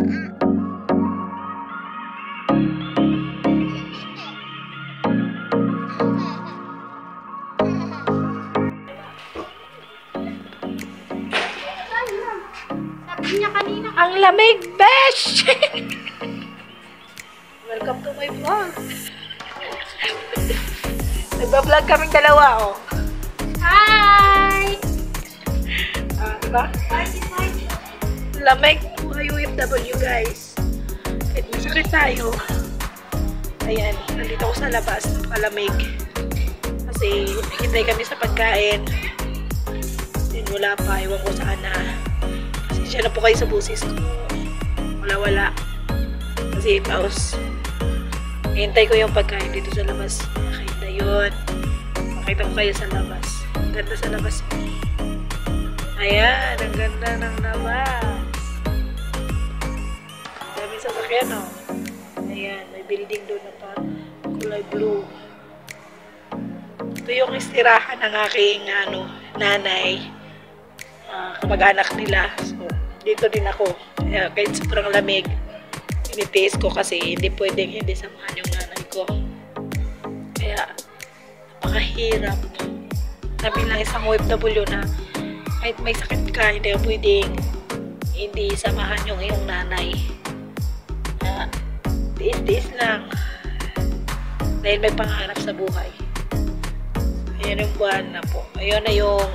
Sabi niya kanina. Ang lamig, besh! Welcome to my vlog. Nagba-vlog kaming dalawa, oh. Hi! Diba? Lamig po kayo OFW, guys. Kahit masakit tayo. Ayan, nandito ako sa labas. Palamig. Kasi naghintay kami sa pagkain. Then wala pa. Iwan ko sana. Kasi siya na po kayo sa busis ko. Wala. Kasi paus. Hintay ko yung pagkain dito sa labas. Nakita yun. Makita ko kayo sa labas. Ang ganda sa labas. Ayan, ang ganda ng labas. Dami sasakyan, oh. Ayan, may building doon na pa kulay blue. Ito yung istirahan ng aking nanay. Kamag-anak nila. So, dito din ako. Kaya kahit sobrang lamig, tinitiis ko kasi hindi pwedeng hindi samahan yung nanay ko. Kaya, napakahirap. Sabi lang isang OFW na kahit may sakit ka, hindi pwedeng hindi samahan yung iyong nanay. Kaya, tiis-tiis lang. Dahil may pangarap sa buhay. Ayan yung buwan na po. Ayan na yung,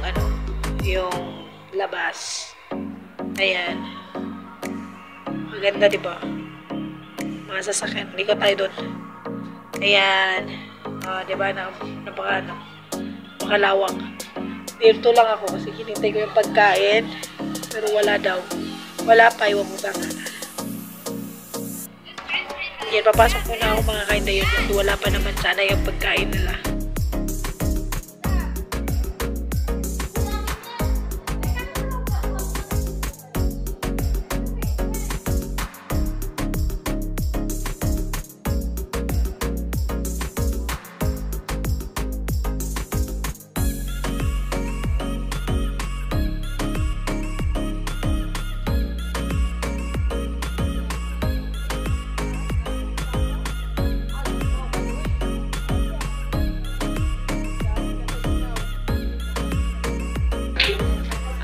yung labas. Ayan. Maganda, diba? Mga sasakyan. Hindi ko tayo doon. Ayan. Diba? Napakalawak. Dito lang ako kasi hinintay ko yung pagkain. Pero wala daw. Wala pa. Iwan mo ba? Yan, papasok muna ako mga kainda yun. Kasi wala pa naman sana yung pagkain nila.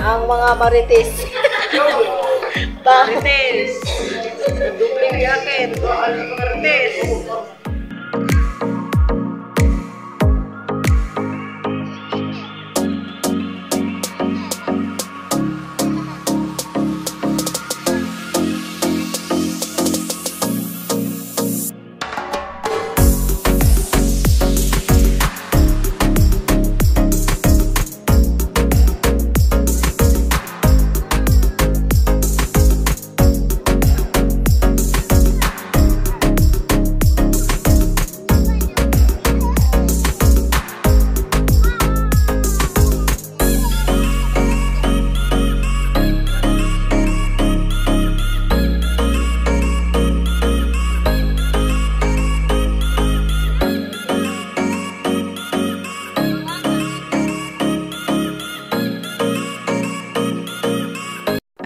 Ang mga marites. Marites. Dupling yakin. Ang marites.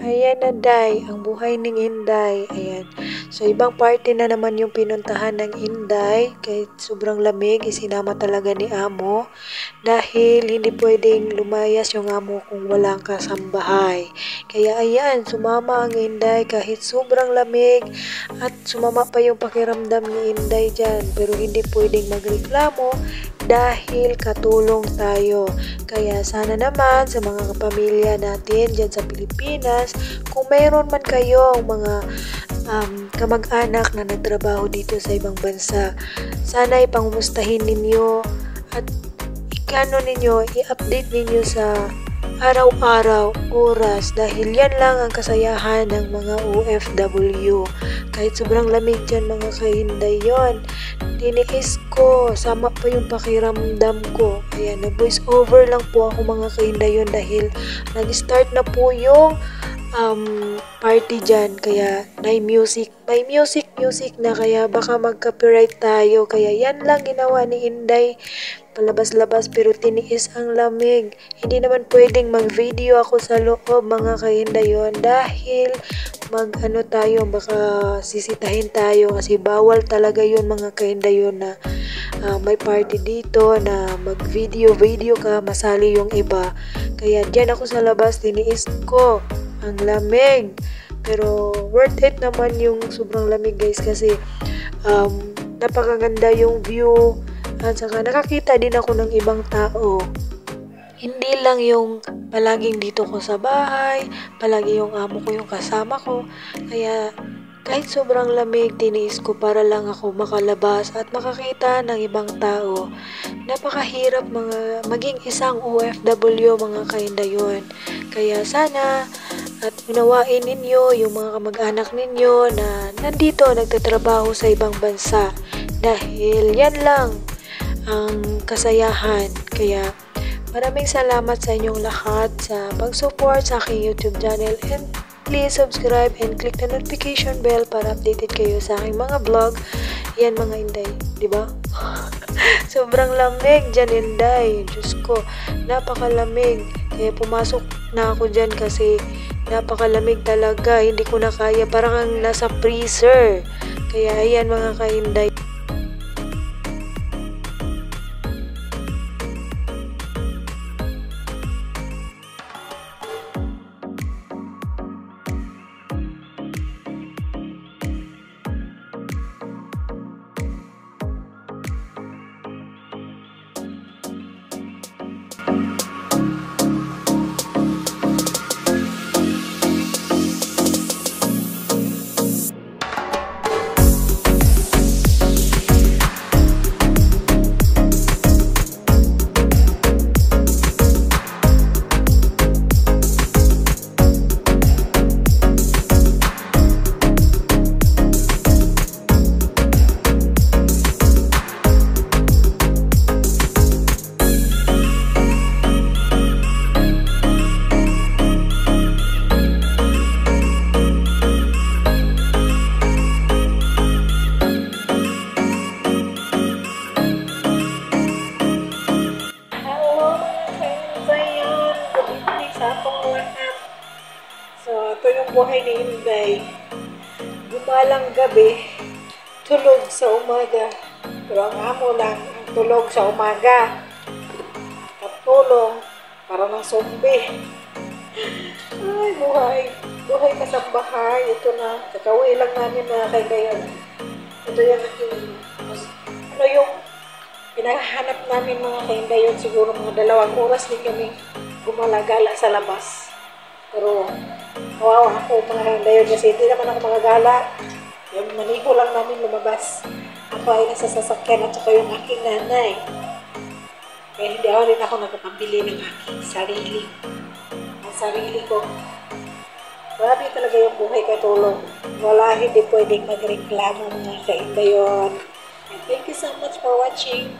Ayan na, Day, ang buhay ng Inday. Ayan. So, ibang party na naman yung pinuntahan ng Inday. Kahit sobrang lamig, isinama talaga ni Amo. Dahil hindi pwedeng lumayas yung Amo kung walang kasambahay. Kaya ayan, sumama ang Inday kahit sobrang lamig. At sumama pa yung pakiramdam ni Inday dyan. Pero hindi pwedeng magreklamo dahil katulong tayo. Kaya sana naman sa mga kapamilya natin dyan sa Pilipinas, kung mayroon man kayong mga kamag-anak na nagtrabaho dito sa ibang bansa, sana ipangumustahin ninyo at i-update ninyo sa araw-araw, oras, dahil yan lang ang kasayahan ng mga OFW. Kahit sobrang lamig dyan mga kahinday yon, tiniis ko, sama pa yung pakiramdam ko. Kaya na voice over lang po ako mga kahinday yon dahil nag-start na po yung party dyan. Kaya may music na, kaya baka mag-copyright tayo. Kaya yan lang ginawa ni Inday. Palabas-labas pero tiniis ang lamig. Hindi naman pwedeng mag-video ako sa loob, mga kainday yun. Dahil mag-ano tayo, baka sisitahin tayo. Kasi bawal talaga yun, mga kainday yun, na may party dito na mag-video ka, masali yung iba. Kaya dyan ako sa labas, tiniis ko ang lamig. Pero worth it naman yung sobrang lamig, guys, kasi napakaganda yung view at saka nakakita din ako ng ibang tao. Hindi lang yung palaging dito ko sa bahay, palagi yung amo ko yung kasama ko. Kaya kahit sobrang lamig, tiniis ko para lang ako makalabas at makakita ng ibang tao. Napakahirap maging isang OFW, mga kainday yun. Kaya sana at unawain ninyo yung mga kamag-anak ninyo na nandito nagtatrabaho sa ibang bansa. Dahil yan lang ang kasayahan. Kaya maraming salamat sa inyong lahat sa pag-support sa aking YouTube channel, and please subscribe and click the notification bell para updated kayo sa aking mga vlog. Yan, mga inday, di ba? Sobrang lamig dyan, inday. Diyos ko, napakalamig. Kaya pumasok na ako dyan kasi napakalamig talaga. Hindi ko na kaya, parang ang nasa freezer. Kaya ayan, mga kainday. So, ito yung buhay ni Inday. Gumalang gabi, tulog sa umaga. Pero ang amo lang, ang tulog sa umaga. Katulong, para ng zombie. Ay, buhay. Buhay kasambahay. Ito na, kakauwi lang namin na kay Gayon. Ito yung ano yung pinahanap namin, mga kaindayon. Siguro mga 2 oras din kami gumalagala sa labas. Pero kawawa ako, mga kaindayon, kasi hindi naman ako magagala. Yung maniho lang namin lumabas. Ako ay nasa sasakyan at saka yung aking nanay. Kaya hindi rin ako nakapambili ng aking sarili. Ang sarili ko. Grabe talaga yung buhay katulong. Wala, hindi pwedeng magreklamo, mga kaindayon. And thank you so much for watching.